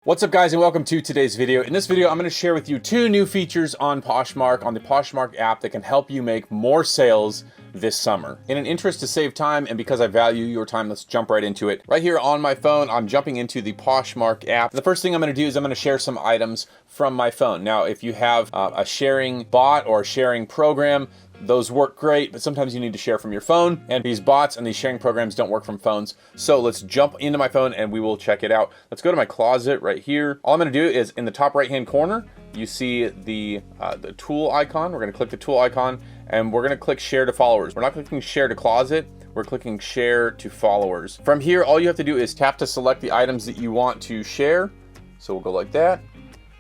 What's up guys, and welcome to today's video. In this video, I'm going to share with you two new features on Poshmark, on the Poshmark app, that can help you make more sales this summer. In an interest to save time, and because I value your time, let's jump right into it. Right here on my phone, I'm jumping into the Poshmark app. The first thing I'm going to do is I'm going to share some items from my phone. Now, if you have a sharing bot or a sharing program, those work great, but sometimes you need to share from your phone, and these bots and these sharing programs don't work from phones. So let's jump into my phone and we will check it out. Let's go to my closet right here. All I'm gonna do is in the top right-hand corner, you see the tool icon. We're gonna click the tool icon and we're gonna click share to followers. We're not clicking share to closet, we're clicking share to followers. From here, all you have to do is tap to select the items that you want to share. So we'll go like that.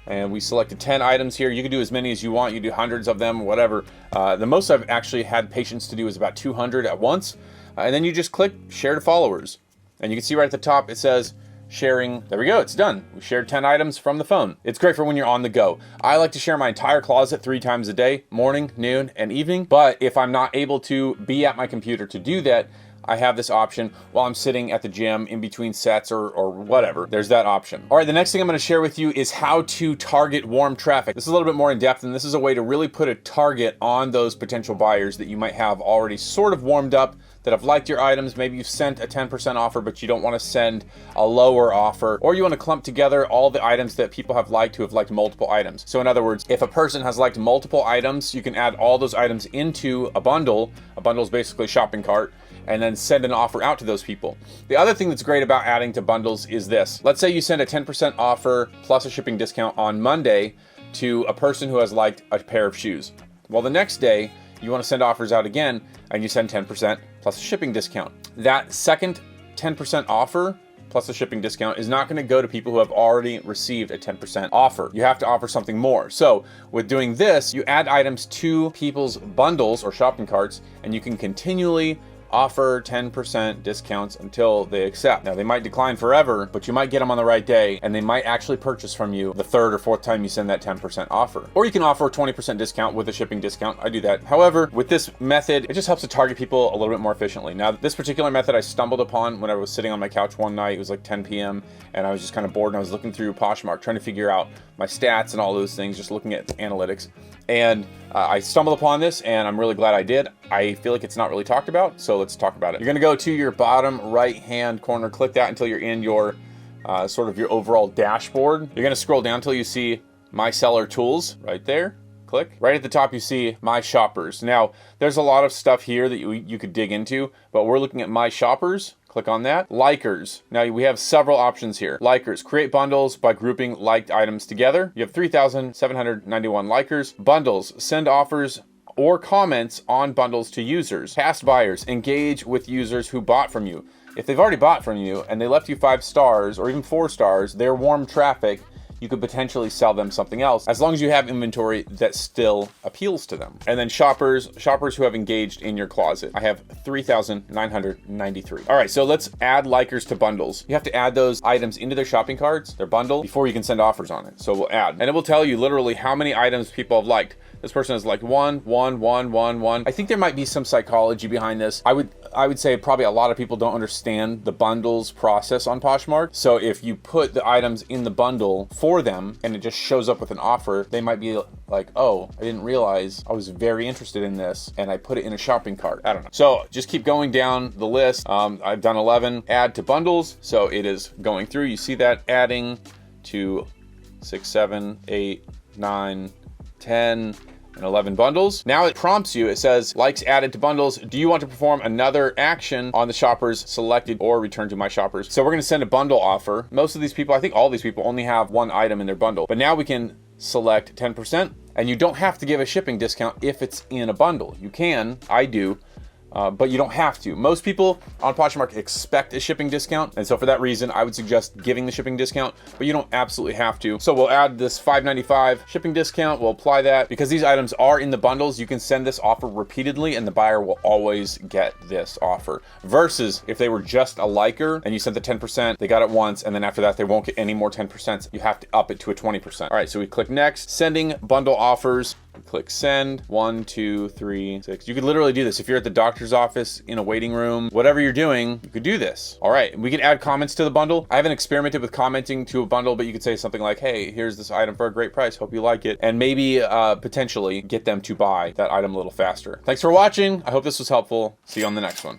And we selected 10 items here. You can do as many as you want. You do hundreds of them, whatever. The most I've actually had patience to do is about 200 at once. And then you just click share to followers. And you can see right at the top, it says sharing. There we go, it's done. We shared 10 items from the phone. It's great for when you're on the go. I like to share my entire closet 3 times a day, morning, noon, and evening. But if I'm not able to be at my computer to do that, I have this option while I'm sitting at the gym in between sets or whatever. There's that option. All right, the next thing I'm going to share with you is how to target warm traffic. This is a little bit more in depth, and this is a way to really put a target on those potential buyers that you might have already sort of warmed up, that have liked your items. Maybe you've sent a 10% offer, but you don't want to send a lower offer, or you want to clump together all the items that people have liked who have liked multiple items. So in other words, if a person has liked multiple items, you can add all those items into a bundle. A bundle is basically a shopping cart, and then send an offer out to those people. The other thing that's great about adding to bundles is this. Let's say you send a 10% offer plus a shipping discount on Monday to a person who has liked a pair of shoes. Well, the next day, you want to send offers out again, and you send 10% plus a shipping discount. That second 10% offer plus a shipping discount is not going to go to people who have already received a 10% offer. You have to offer something more. So with doing this, you add items to people's bundles or shopping carts, and you can continually offer 10% discounts until they accept. Now, they might decline forever, but you might get them on the right day, and they might actually purchase from you the third or fourth time you send that 10% offer. Or you can offer a 20% discount with a shipping discount. I do that. However, with this method, it just helps to target people a little bit more efficiently. Now, this particular method I stumbled upon when I was sitting on my couch one night. It was like 10 p.m. and I was just kind of bored, and I was looking through Poshmark, trying to figure out my stats and all those things, just looking at analytics. And I stumbled upon this, and I'm really glad I did. I feel like it's not really talked about, so let's talk about it. You're gonna go to your bottom right-hand corner, click that until you're in your sort of your overall dashboard. You're gonna scroll down until you see My Seller Tools right there. Click. Right at the top, you see My Shoppers. Now, there's a lot of stuff here that you could dig into, but we're looking at My Shoppers. Click on that. Likers. Now we have several options here. Likers. Create bundles by grouping liked items together. You have 3,791 likers. Bundles. Send offers or comments on bundles to users. Past buyers. Engage with users who bought from you. If they've already bought from you and they left you 5 stars or even 4 stars, they're warm traffic. You could potentially sell them something else, as long as you have inventory that still appeals to them. And then shoppers who have engaged in your closet. I have 3,993. All right, so let's add likers to bundles. You have to add those items into their shopping carts, their bundle, before you can send offers on it. So we'll add, and it will tell you literally how many items people have liked. This person has liked 1, 1, 1, 1, 1. I think there might be some psychology behind this. I would say probably a lot of people don't understand the bundles process on Poshmark. So if you put the items in the bundle for them and it just shows up with an offer, they might be like, oh, I didn't realize I was very interested in this and I put it in a shopping cart. I don't know. So just keep going down the list. I've done 11 add to bundles. So it is going through. You see that adding to 6, 7, 8, 9, 10, and 11 bundles. Now it prompts you, it says likes added to bundles. Do you want to perform another action on the shoppers selected or return to My Shoppers? So we're going to send a bundle offer. Most of these people, I think all these people only have 1 item in their bundle, but now we can select 10%, and you don't have to give a shipping discount if it's in a bundle. You can, I do, but you don't have to. Most people on Poshmark expect a shipping discount, and so for that reason, I would suggest giving the shipping discount, but you don't absolutely have to. So we'll add this $5.95 shipping discount. We'll apply that. Because these items are in the bundles, you can send this offer repeatedly, and the buyer will always get this offer. Versus if they were just a liker and you sent the 10%, they got it once, and then after that, they won't get any more 10%. You have to up it to a 20%. All right, so we click next, sending bundle offers. Click send. 1, 2, 3, 6. You could literally do this if you're at the doctor's office, in a waiting room, whatever you're doing, you could do this. All right, we can add comments to the bundle. I haven't experimented with commenting to a bundle, but you could say something like, hey, here's this item for a great price, hope you like it, and maybe potentially get them to buy that item a little faster. Thanks for watching. I hope this was helpful. See you on the next one.